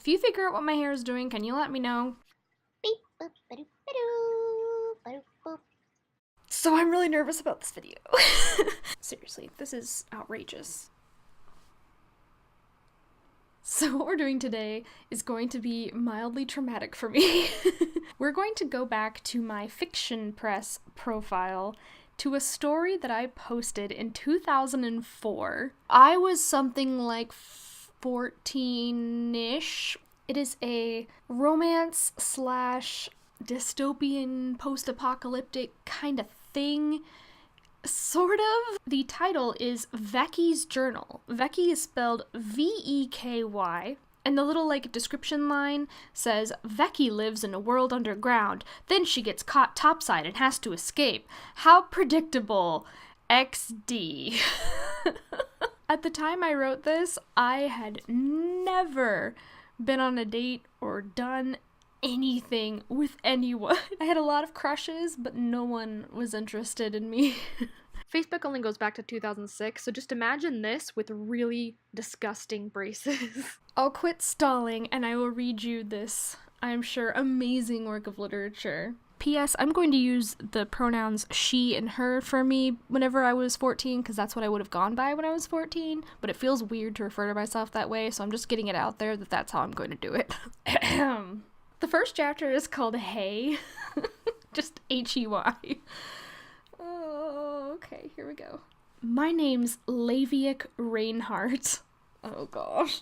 you figure out what my hair is doing, can you let me know? Beep, boop, ba-doop, ba-doo, ba-doop, boop. So I'm really nervous about this video. Seriously, this is outrageous. So what we're doing today is going to be mildly traumatic for me. We're going to go back to my Fiction Press profile to a story that I posted in 2004. I was something like 14-ish. It is a romance slash dystopian post-apocalyptic kind of thing. Sort of. The title is Vecky's Journal. Vecky is spelled V-E-K-Y, and the little, description line says, Vecky lives in a world underground, then she gets caught topside and has to escape. How predictable. XD. At the time I wrote this, I had never been on a date or done anything with anyone. I had a lot of crushes, but no one was interested in me. Facebook only goes back to 2006, so just imagine this with really disgusting braces. I'll quit stalling and I will read you this, I'm sure, amazing work of literature. P.S. I'm going to use the pronouns she and her for me whenever I was 14, because that's what I would have gone by when I was 14, but it feels weird to refer to myself that way, so I'm just getting it out there that that's how I'm going to do it. The first chapter is called Hey. Just H-E-Y. Oh, okay, here we go. My name's Laviak Reinhardt. Oh gosh.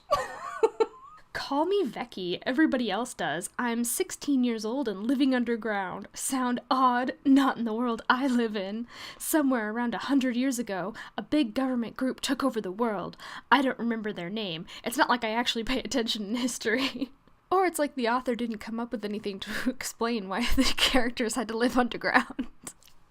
Call me Vecky, everybody else does. I'm 16 years old and living underground. Sound odd? Not in the world I live in. Somewhere around 100 years ago, a big government group took over the world. I don't remember their name. It's not like I actually pay attention in history. Or it's like the author didn't come up with anything to explain why the characters had to live underground.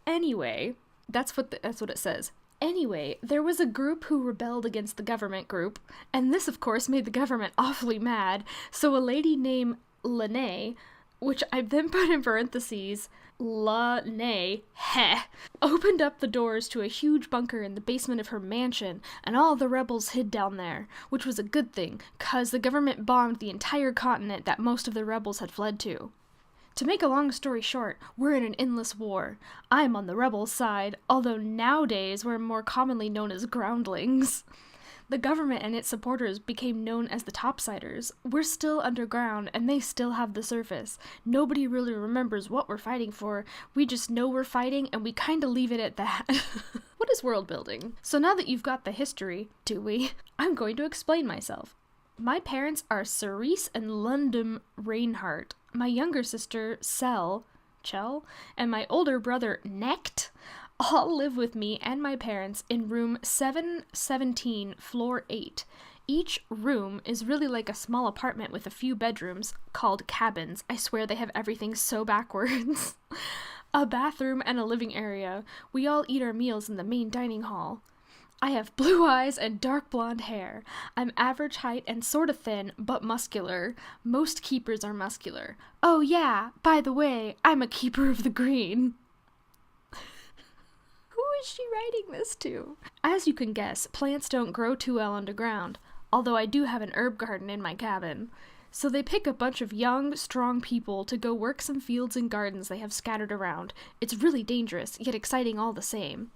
Anyway, that's what it says. Anyway, there was a group who rebelled against the government group, and this of course made the government awfully mad, so a lady named Lene, which I then put in parentheses, Lene, opened up the doors to a huge bunker in the basement of her mansion, and all the rebels hid down there, which was a good thing, 'cause the government bombed the entire continent that most of the rebels had fled to. To make a long story short, we're in an endless war. I'm on the rebels' side, although nowadays we're more commonly known as groundlings. The government and its supporters became known as the topsiders. We're still underground, and they still have the surface. Nobody really remembers what we're fighting for. We just know we're fighting, and we kinda leave it at that. What is world building? So now that you've got the history, do we? I'm going to explain myself. My parents are Cerise and London Reinhardt. My younger sister, Chell, and my older brother, Necht, all live with me and my parents in room 717, floor 8. Each room is really like a small apartment with a few bedrooms, called cabins. I swear they have everything so backwards. A bathroom and a living area. We all eat our meals in the main dining hall. I have blue eyes and dark blonde hair. I'm average height and sorta thin, but muscular. Most keepers are muscular. Oh yeah, by the way, I'm a keeper of the green. Who is she writing this to? As you can guess, plants don't grow too well underground, although I do have an herb garden in my cabin. So they pick a bunch of young, strong people to go work some fields and gardens they have scattered around. It's really dangerous, yet exciting all the same.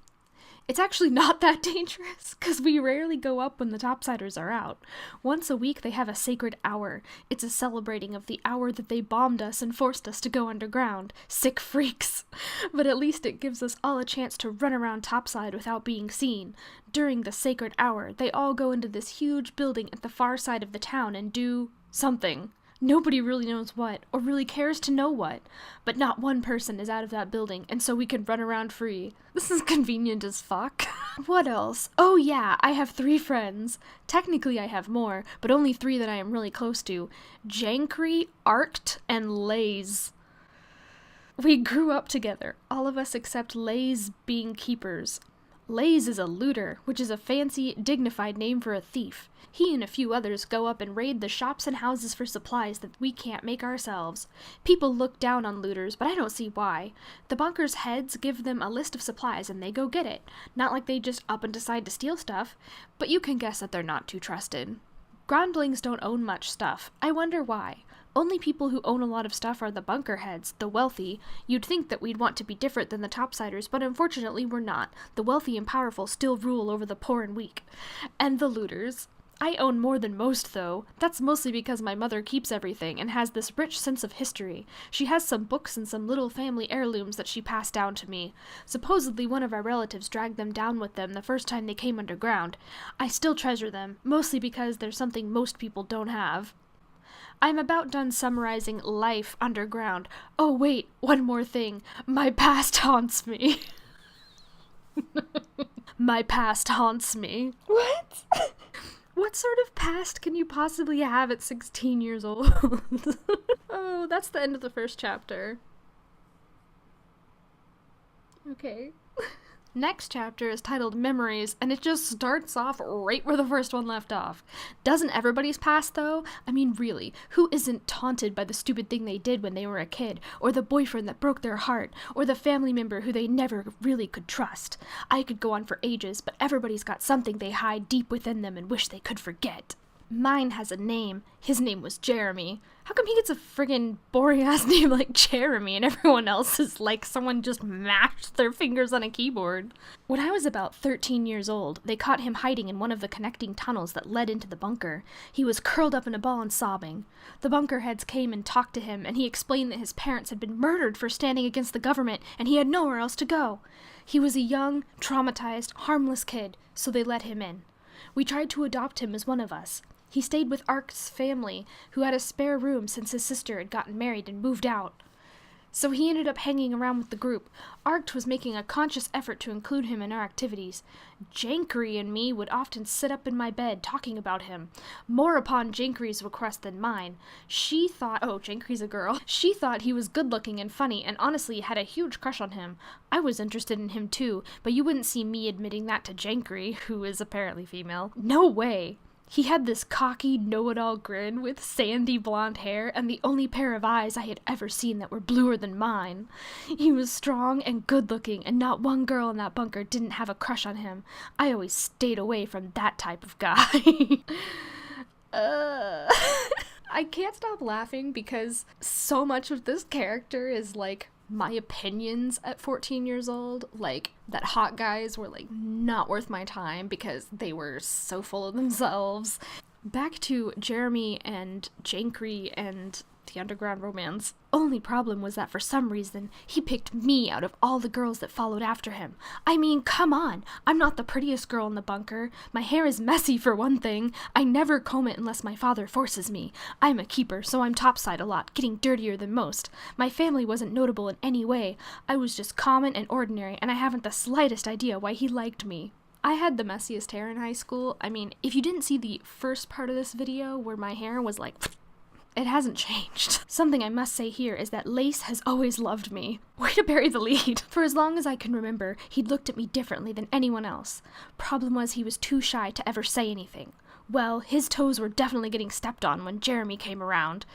It's actually not that dangerous, because we rarely go up when the topsiders are out. Once a week they have a sacred hour. It's a celebrating of the hour that they bombed us and forced us to go underground. Sick freaks. But at least it gives us all a chance to run around topside without being seen. During the sacred hour, they all go into this huge building at the far side of the town and do something. Nobody really knows what, or really cares to know what, but not one person is out of that building, and so we can run around free. This is convenient as fuck. What else? Oh yeah, I have 3 friends. Technically I have more, but only 3 that I am really close to. Jankry, Arct, and Lays. We grew up together, all of us except Lays being keepers. Lays is a looter, which is a fancy, dignified name for a thief. He and a few others go up and raid the shops and houses for supplies that we can't make ourselves. People look down on looters, but I don't see why. The bunker's heads give them a list of supplies and they go get it. Not like they just up and decide to steal stuff, but you can guess that they're not too trusted. Groundlings don't own much stuff. I wonder why. Only people who own a lot of stuff are the bunker heads, the wealthy. You'd think that we'd want to be different than the topsiders, but unfortunately we're not. The wealthy and powerful still rule over the poor and weak. And the looters. I own more than most, though. That's mostly because my mother keeps everything and has this rich sense of history. She has some books and some little family heirlooms that she passed down to me. Supposedly one of our relatives dragged them down with them the first time they came underground. I still treasure them, mostly because they're something most people don't have. I'm about done summarizing life underground. Oh wait, one more thing. My past haunts me. My past haunts me. What? What sort of past can you possibly have at 16 years old? Oh, that's the end of the first chapter. Okay. Next chapter is titled Memories, and it just starts off right where the first one left off. Doesn't everybody's past, though? I mean, really, who isn't taunted by the stupid thing they did when they were a kid, or the boyfriend that broke their heart, or the family member who they never really could trust? I could go on for ages, but everybody's got something they hide deep within them and wish they could forget. Mine has a name. His name was Jeremy. How come he gets a friggin' boring-ass name like Jeremy and everyone else is like someone just mashed their fingers on a keyboard? When I was about 13 years old, they caught him hiding in one of the connecting tunnels that led into the bunker. He was curled up in a ball and sobbing. The bunker heads came and talked to him, and he explained that his parents had been murdered for standing against the government, and he had nowhere else to go. He was a young, traumatized, harmless kid, so they let him in. We tried to adopt him as one of us. He stayed with Ark's family, who had a spare room since his sister had gotten married and moved out. So he ended up hanging around with the group. Arkt was making a conscious effort to include him in our activities. Jankry and me would often sit up in my bed talking about him, more upon Jankry's request than mine. She thought, Jankry's a girl, she thought he was good-looking and funny, and honestly had a huge crush on him. I was interested in him too, but you wouldn't see me admitting that to Jankry, who is apparently female. No way! He had this cocky, know-it-all grin with sandy blonde hair and the only pair of eyes I had ever seen that were bluer than mine. He was strong and good-looking, and not one girl in that bunker didn't have a crush on him. I always stayed away from that type of guy. I can't stop laughing because so much of this character is like my opinions at 14 years old, like that hot guys were like not worth my time because they were so full of themselves. Back to Jeremy and Jankry and the underground romance. Only problem was that for some reason, he picked me out of all the girls that followed after him. I mean, come on! I'm not the prettiest girl in the bunker. My hair is messy for one thing. I never comb it unless my father forces me. I'm a keeper, so I'm topside a lot, getting dirtier than most. My family wasn't notable in any way. I was just common and ordinary, and I haven't the slightest idea why he liked me. I had the messiest hair in high school. I mean, if you didn't see the first part of this video where my hair was like... It hasn't changed. Something I must say here is that Lace has always loved me. Way to bury the lead. For as long as I can remember, he'd looked at me differently than anyone else. Problem was he was too shy to ever say anything. Well, his toes were definitely getting stepped on when Jeremy came around.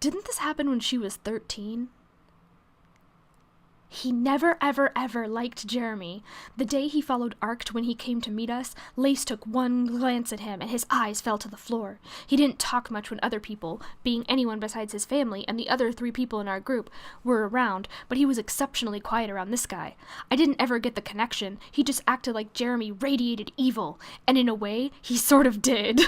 Didn't this happen when she was 13? He never, ever, ever liked Jeremy. The day he followed Arkt when he came to meet us, Lace took one glance at him and his eyes fell to the floor. He didn't talk much when other people, being anyone besides his family and the other 3 people in our group, were around, but he was exceptionally quiet around this guy. I didn't ever get the connection. He just acted like Jeremy radiated evil, and in a way, he sort of did.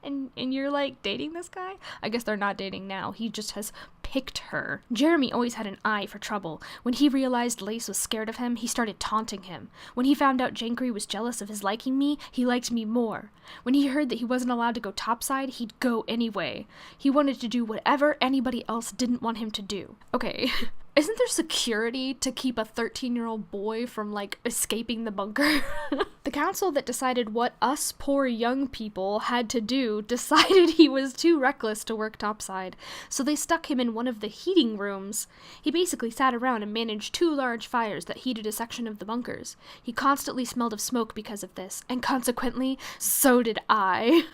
And you're like, dating this guy? I guess they're not dating now. He just has picked her. Jeremy always had an eye for trouble. When he realized Lace was scared of him, he started taunting him. When he found out Jankry was jealous of his liking me, he liked me more. When he heard that he wasn't allowed to go topside, he'd go anyway. He wanted to do whatever anybody else didn't want him to do. Okay, isn't there security to keep a 13-year-old boy from, like, escaping the bunker? The council that decided what us poor young people had to do decided he was too reckless to work topside, so they stuck him in one of the heating rooms. He basically sat around and managed 2 large fires that heated a section of the bunkers. He constantly smelled of smoke because of this, and consequently, so did I.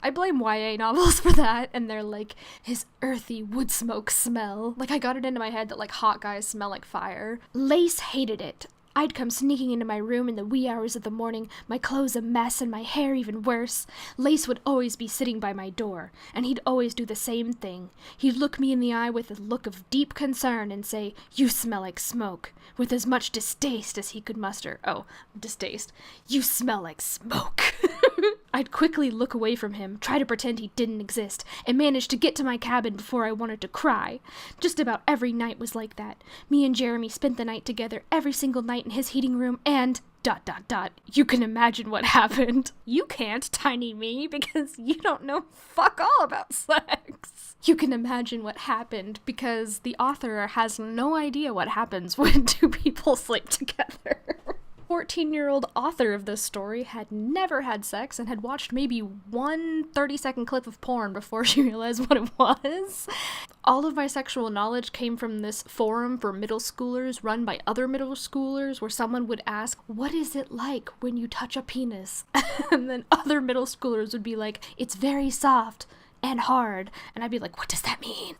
I blame YA novels for that, and they're like, his earthy wood smoke smell. Like, I got it into my head that, like, hot guys smell like fire. Lace hated it. I'd come sneaking into my room in the wee hours of the morning, my clothes a mess and my hair even worse. Lace would always be sitting by my door, and he'd always do the same thing. He'd look me in the eye with a look of deep concern and say, "You smell like smoke," with as much distaste as he could muster. Oh, distaste. "You smell like smoke." I'd quickly look away from him, try to pretend he didn't exist, and manage to get to my cabin before I wanted to cry. Just about every night was like that. Me and Jeremy spent the night together every single night in his heating room, and... ... You can imagine what happened. You can't, tiny me, because you don't know fuck all about sex. You can imagine what happened because the author has no idea what happens when two people sleep together. 14-year-old author of this story had never had sex and had watched maybe one 30-second clip of porn before she realized what it was. All of my sexual knowledge came from this forum for middle schoolers run by other middle schoolers where someone would ask, "What is it like when you touch a penis?" And then other middle schoolers would be like, "It's very soft and hard." And I'd be like, "What does that mean?"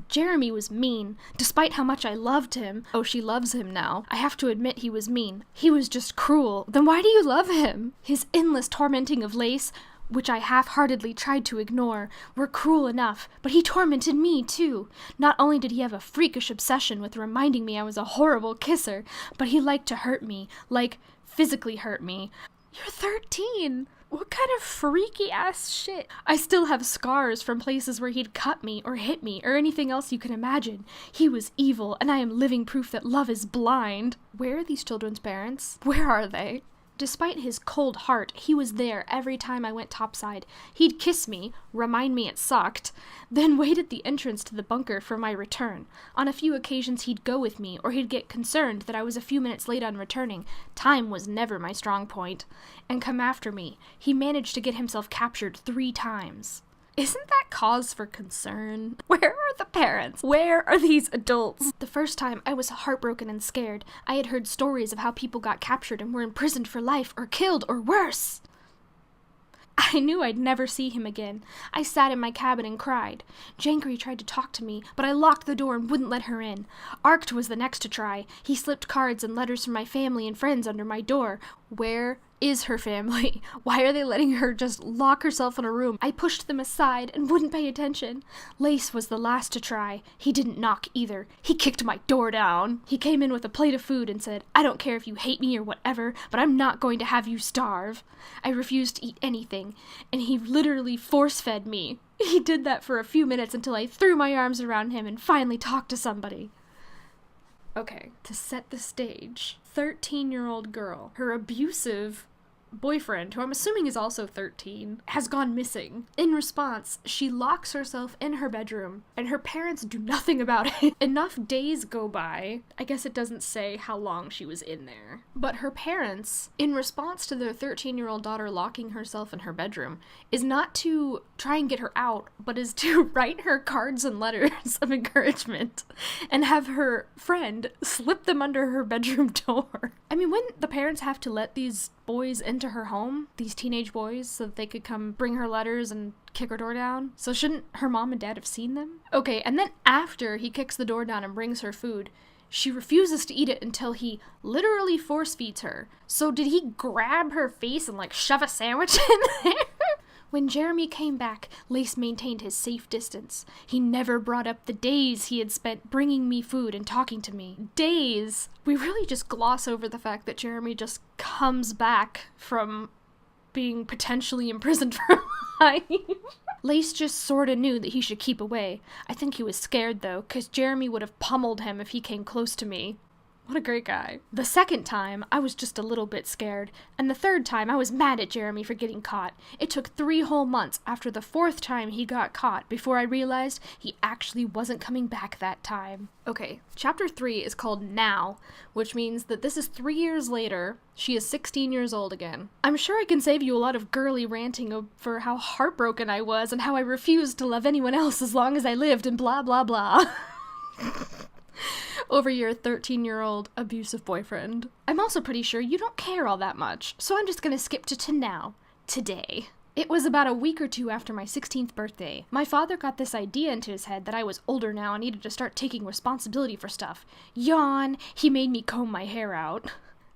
Jeremy was mean. Despite how much I loved him, oh, she loves him now, I have to admit he was mean. He was just cruel. Then why do you love him? His endless tormenting of Lace, which I half-heartedly tried to ignore, were cruel enough, but he tormented me, too. Not only did he have a freakish obsession with reminding me I was a horrible kisser, but he liked to hurt me, like, physically hurt me. You're 13! What kind of freaky-ass shit? I still have scars from places where he'd cut me or hit me or anything else you can imagine. He was evil, and I am living proof that love is blind. Where are these children's parents? Where are they? Despite his cold heart, he was there every time I went topside. He'd kiss me, remind me it sucked, then wait at the entrance to the bunker for my return. On a few occasions he'd go with me, or he'd get concerned that I was a few minutes late on returning. Time was never my strong point. And come after me. He managed to get himself captured 3 times. Isn't that cause for concern? Where are the parents? Where are these adults? The first time, I was heartbroken and scared. I had heard stories of how people got captured and were imprisoned for life, or killed, or worse. I knew I'd never see him again. I sat in my cabin and cried. Jankry tried to talk to me, but I locked the door and wouldn't let her in. Arct was the next to try. He slipped cards and letters from my family and friends under my door. Where is her family? Why are they letting her just lock herself in a room? I pushed them aside and wouldn't pay attention. Lace was the last to try. He didn't knock either. He kicked my door down. He came in with a plate of food and said, "I don't care if you hate me or whatever, but I'm not going to have you starve." I refused to eat anything, and he literally force-fed me. He did that for a few minutes until I threw my arms around him and finally talked to somebody. Okay, to set the stage, 13-year-old girl, her abusive boyfriend, who I'm assuming is also 13, has gone missing. In response, she locks herself in her bedroom, and her parents do nothing about it. Enough days go by, I guess it doesn't say how long she was in there, but her parents, in response to their 13-year-old daughter locking herself in her bedroom, is not to try and get her out, but is to write her cards and letters of encouragement, and have her friend slip them under her bedroom door. I mean, wouldn't the parents have to let these boys into her home, these teenage boys, so that they could come bring her letters and kick her door down? So shouldn't her mom and dad have seen them? Okay, and then after he kicks the door down and brings her food, she refuses to eat it until he literally force feeds her. So did he grab her face and like shove a sandwich in there? When Jeremy came back, Lace maintained his safe distance. He never brought up the days he had spent bringing me food and talking to me. Days! We really just gloss over the fact that Jeremy just comes back from being potentially imprisoned for life. Lace just sorta knew that he should keep away. I think he was scared though, 'cause Jeremy would have pummeled him if he came close to me. What a great guy. The second time, I was just a little bit scared, and the third time, I was mad at Jeremy for getting caught. It took 3 whole months after the 4th time he got caught before I realized he actually wasn't coming back that time. Okay, chapter 3 is called Now, which means that this is 3 years later. She is 16 years old again. I'm sure I can save you a lot of girly ranting for how heartbroken I was and how I refused to love anyone else as long as I lived and blah blah blah. Over your 13-year-old abusive boyfriend. I'm also pretty sure you don't care all that much, so I'm just gonna skip to now. Today. It was about a week or 2 after my 16th birthday. My father got this idea into his head that I was older now and needed to start taking responsibility for stuff. Yawn! He made me comb my hair out.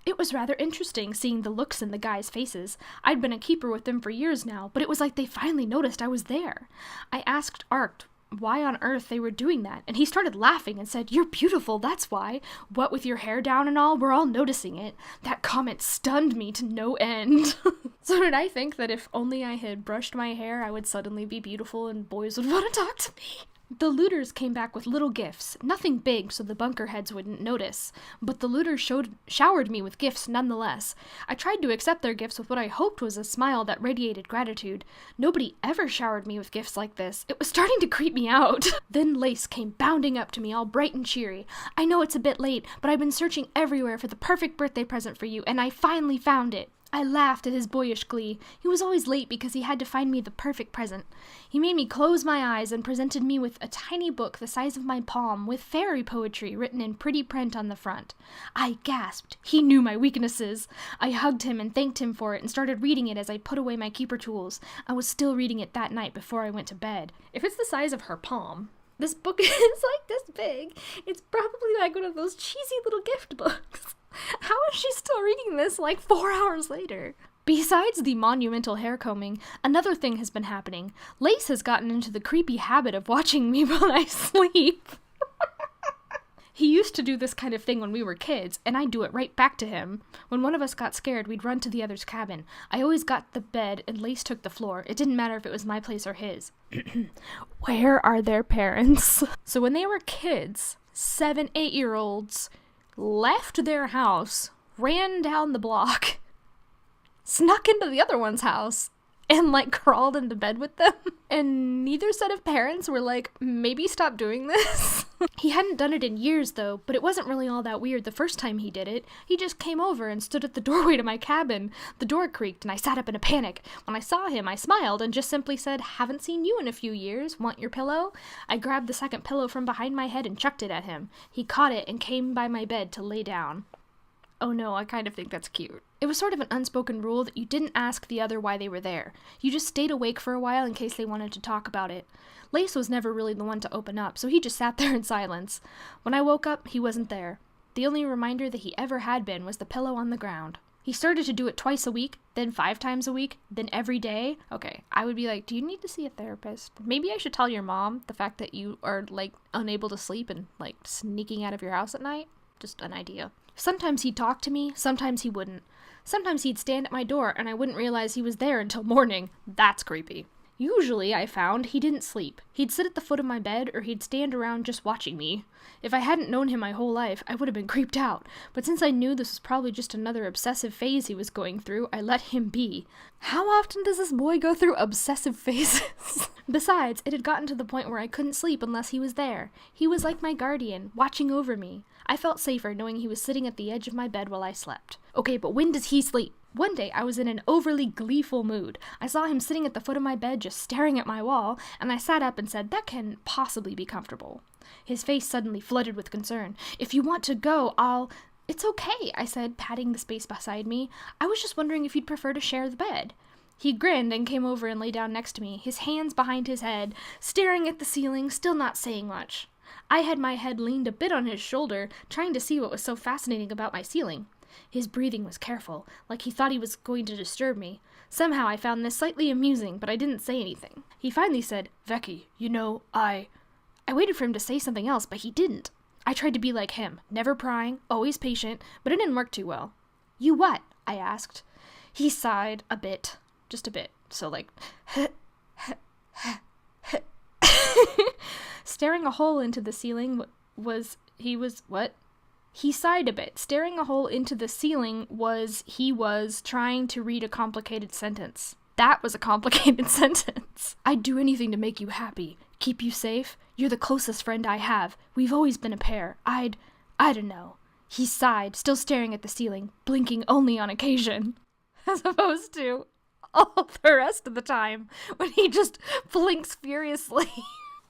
It was rather interesting seeing the looks in the guys' faces. I'd been a keeper with them for years now, but it was like they finally noticed I was there. I asked Art why on earth they were doing that, and he started laughing and said, "You're beautiful, that's why. What with your hair down and all, we're all noticing it." That comment stunned me to no end. So did I think that if only I had brushed my hair, I would suddenly be beautiful and boys would want to talk to me? The looters came back with little gifts, nothing big so the bunker heads wouldn't notice, but the looters showered me with gifts nonetheless. I tried to accept their gifts with what I hoped was a smile that radiated gratitude. Nobody ever showered me with gifts like this. It was starting to creep me out. Then Lace came bounding up to me all bright and cheery. "I know it's a bit late, but I've been searching everywhere for the perfect birthday present for you, and I finally found it." I laughed at his boyish glee. He was always late because he had to find me the perfect present. He made me close my eyes and presented me with a tiny book the size of my palm with fairy poetry written in pretty print on the front. I gasped. He knew my weaknesses. I hugged him and thanked him for it and started reading it as I put away my keeper tools. I was still reading it that night before I went to bed. If it's the size of her palm, this book is like this big. It's probably like one of those cheesy little gift books. How is she still reading this like 4 hours later? Besides the monumental hair combing, another thing has been happening. Lace has gotten into the creepy habit of watching me while I sleep. He used to do this kind of thing when we were kids, and I'd do it right back to him. When one of us got scared, we'd run to the other's cabin. I always got the bed, and Lace took the floor. It didn't matter if it was my place or his. Where are their parents? So when they were kids, 7, 8-year-olds, left their house, ran down the block, snuck into the other one's house, and like crawled into bed with them. And neither set of parents were like, maybe stop doing this. He hadn't done it in years though, but it wasn't really all that weird the first time he did it. He just came over and stood at the doorway to my cabin. The door creaked and I sat up in a panic. When I saw him, I smiled and just simply said, "Haven't seen you in a few years. Want your pillow?" I grabbed the second pillow from behind my head and chucked it at him. He caught it and came by my bed to lay down. Oh no, I kind of think that's cute. It was sort of an unspoken rule that you didn't ask the other why they were there. You just stayed awake for a while in case they wanted to talk about it. Lace was never really the one to open up, so he just sat there in silence. When I woke up, he wasn't there. The only reminder that he ever had been was the pillow on the ground. He started to do it twice a week, then 5 times a week, then every day. Okay, I would be like, "Do you need to see a therapist? Maybe I should tell your mom the fact that you are, like, unable to sleep and, like, sneaking out of your house at night." Just an idea. Sometimes he'd talk to me, sometimes he wouldn't. Sometimes he'd stand at my door and I wouldn't realize he was there until morning. That's creepy. Usually, I found, he didn't sleep. He'd sit at the foot of my bed or he'd stand around just watching me. If I hadn't known him my whole life, I would have been creeped out. But since I knew this was probably just another obsessive phase he was going through, I let him be. How often does this boy go through obsessive phases? Besides, it had gotten to the point where I couldn't sleep unless he was there. He was like my guardian, watching over me. I felt safer knowing he was sitting at the edge of my bed while I slept. Okay, but when does he sleep? One day, I was in an overly gleeful mood. I saw him sitting at the foot of my bed just staring at my wall, and I sat up and said, "That can possibly be comfortable." His face suddenly flooded with concern. "If you want to go, It's okay," I said, patting the space beside me. "I was just wondering if you'd prefer to share the bed." He grinned and came over and lay down next to me, his hands behind his head, staring at the ceiling, still not saying much. I had my head leaned a bit on his shoulder, trying to see what was so fascinating about my ceiling. His breathing was careful, like he thought he was going to disturb me. Somehow I found this slightly amusing, but I didn't say anything. He finally said, "Becky, I waited for him to say something else, but he didn't. I tried to be like him, never prying, always patient, but it didn't work too well." "You what?" I asked. He sighed a bit, just a bit, so like, staring a hole into the ceiling what? He sighed a bit. Staring a hole into the ceiling he was trying to read a complicated sentence. That was a complicated sentence. "I'd do anything to make you happy. Keep you safe. You're the closest friend I have. We've always been a pair. I don't know." He sighed, still staring at the ceiling, blinking only on occasion. As opposed to all the rest of the time, when he just blinks furiously.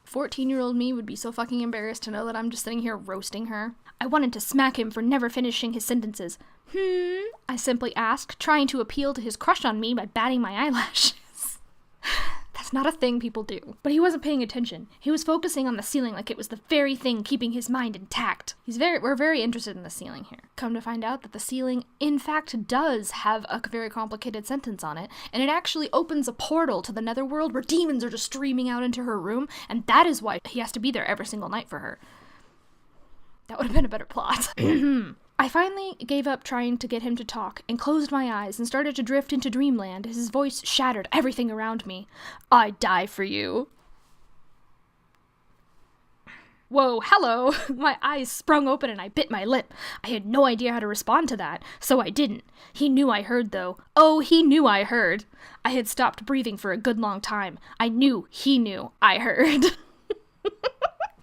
14-year-old me would be so fucking embarrassed to know that I'm just sitting here roasting her. I wanted to smack him for never finishing his sentences. I simply asked, trying to appeal to his crush on me by batting my eyelashes. "That's not a thing people do. But he wasn't paying attention. He was focusing on the ceiling like it was the very thing keeping his mind intact. We're very interested in the ceiling here. Come to find out that the ceiling, in fact, does have a very complicated sentence on it, and it actually opens a portal to the netherworld where demons are just streaming out into her room, and that is why he has to be there every single night for her. That would have been a better plot. I finally gave up trying to get him to talk and closed my eyes and started to drift into dreamland as his voice shattered everything around me. I'd die for you. Whoa, hello! My eyes sprung open and I bit my lip. I had no idea how to respond to that, so I didn't. He knew I heard, though. Oh, he knew I heard. I had stopped breathing for a good long time. I knew he knew I heard.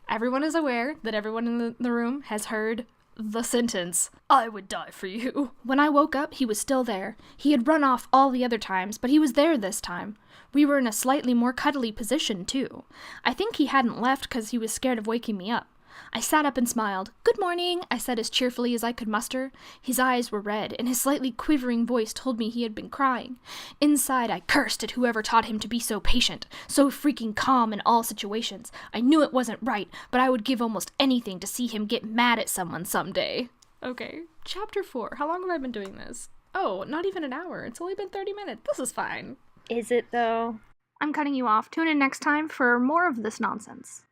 Everyone is aware that everyone in the room has heard the sentence, I would die for you. When I woke up, he was still there. He had run off all the other times, but he was there this time. We were in a slightly more cuddly position, too. I think he hadn't left because he was scared of waking me up. I sat up and smiled. Good morning, I said as cheerfully as I could muster. His eyes were red, and his slightly quivering voice told me he had been crying. Inside, I cursed at whoever taught him to be so patient, so freaking calm in all situations. I knew it wasn't right, but I would give almost anything to see him get mad at someone someday. Okay, chapter 4. How long have I been doing this? Oh, not even an hour. It's only been 30 minutes. This is fine. Is it though? I'm cutting you off. Tune in next time for more of this nonsense.